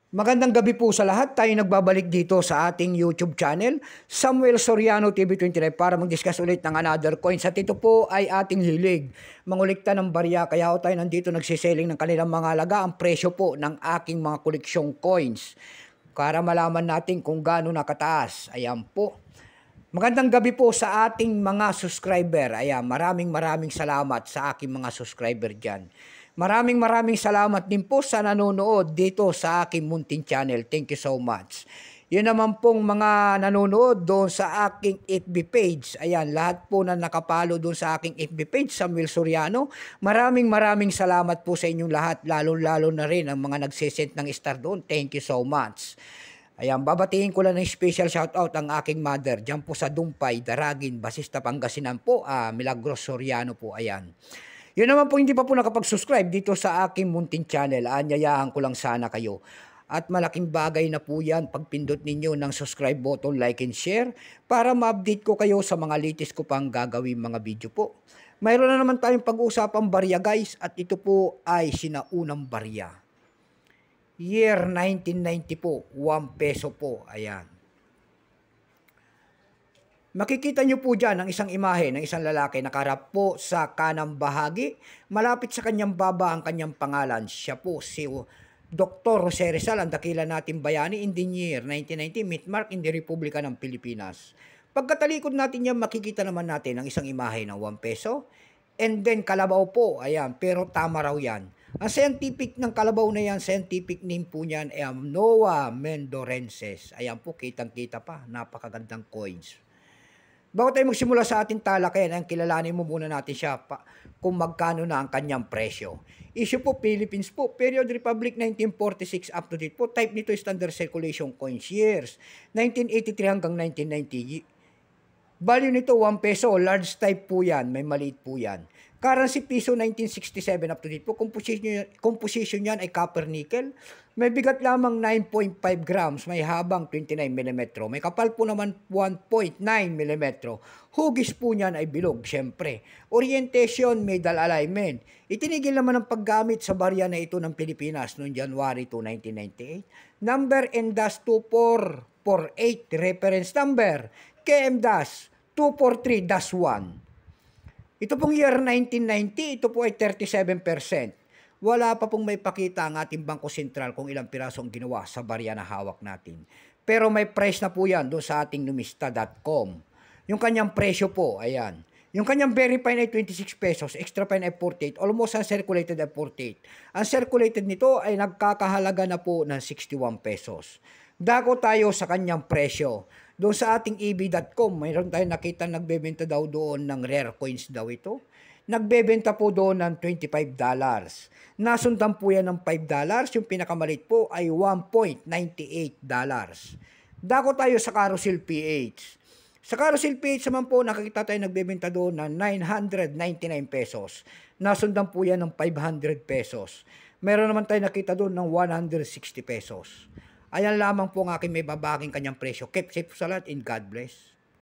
Magandang gabi po sa lahat. Tayo nagbabalik dito sa ating YouTube channel, Samuel Soriano TV29 para mag-discuss ulit ng another coins. At ito po ay ating hilig, mangulikta ng barya. Kaya tayo nandito nagsiselling ng kanilang mga alaga, ang presyo po ng aking mga koleksyong coins. Para malaman natin kung gaano nakataas. Ayan po. Magandang gabi po sa ating mga subscriber. Ayan, maraming salamat sa aking mga subscriber dyan. Maraming salamat din po sa nanonood dito sa aking munting channel. Thank you so much. Yun naman pong mga nanonood doon sa aking FB page. Ayan, lahat po na nakapalo doon sa aking FB page, Samuel Soriano. Maraming salamat po sa inyong lahat. Lalo na rin ang mga nagsisend ng star doon. Thank you so much. Ayan, babatiin ko lang ng special shoutout ang aking mother. Diyan po sa Dumpay, Daragin, Basista, Pangasinan po. Milagros Soriano po, ayan. Yun naman po hindi pa po nakapag-subscribe dito sa aking munting channel. Anyayaan ko lang sana kayo. At malaking bagay na po yan pagpindot ninyo ng subscribe button, like and share para ma-update ko kayo sa mga latest ko pang gagawin mga video po. Mayroon na naman tayong pag-uusapang barya guys at ito po ay sinaunang barya. Year 1990 po, 1 peso po, ayan. Makikita nyo po dyan ang isang imahe ng isang lalaki nakaharap po sa kanang bahagi. Malapit sa kanyang baba ang kanyang pangalan. Siya po si Dr. Jose Rizal, ang dakila nating bayani in the year 1990, Midmark in the Republika ng Pilipinas. Pagkatalikod natin yan, makikita naman natin ang isang imahe ng 1 peso. And then kalabaw po, ayan, pero tama raw yan. Ang scientific ng kalabaw na yan, scientific name po niyan ay Noah Mendorenses. Ayan po, kitang-kita pa, napakagandang coins. Bago tayo magsimula sa ating talakayan, kilalanin mo muna natin siya kung magkano na ang kanyang presyo. Issue po Philippines po, period Republic 1946 up to date po. Type nito standard circulation coins, years 1983 hanggang 1990. Value nito 1 peso, large type po yan, may maliit po yan. Currency piso 1967 up to date po. Composition yan ay copper nickel. May bigat lamang 9.5 grams. May habang 29 mm. May kapal po naman 1.9 mm. Hugis po niyan ay bilog, syempre. Orientation, medal alignment. Itinigil naman ang paggamit sa barya na ito ng Pilipinas noong January 2, 1998. Number N-2448. Reference number KM-243-1. Ito pong year 1990, ito po ay 37%. Wala pa pong may pakita ang ating Bangko Sentral kung ilang piraso ang ginawa sa barya na hawak natin. Pero may price na po yan doon sa ating numista.com. Yung kanyang presyo po, ayan. Yung kanyang very fine ay 26 pesos, extra fine ay 48, almost uncirculated ay 48. Ang circulated nito ay nagkakahalaga na po ng 61 pesos. Dako tayo sa kanyang presyo. Doon sa ating eb.com, mayroon tayong nakita nagbebenta daw doon ng rare coins daw ito. Nagbebenta po doon ng $25. Nasundan po yan ng $5. Yung pinakamalit po ay $1.98. Dako tayo sa Carousel PH. Sa Carousel PH naman po, nakikita tayo nagbebenta doon ng 999 pesos. Nasundan po yan ng 500 pesos. Meron naman tayo nakita doon ng 160 pesos. Ayan lamang po ang aking may babaking kanyang presyo. Keep safe sa lahat and God bless.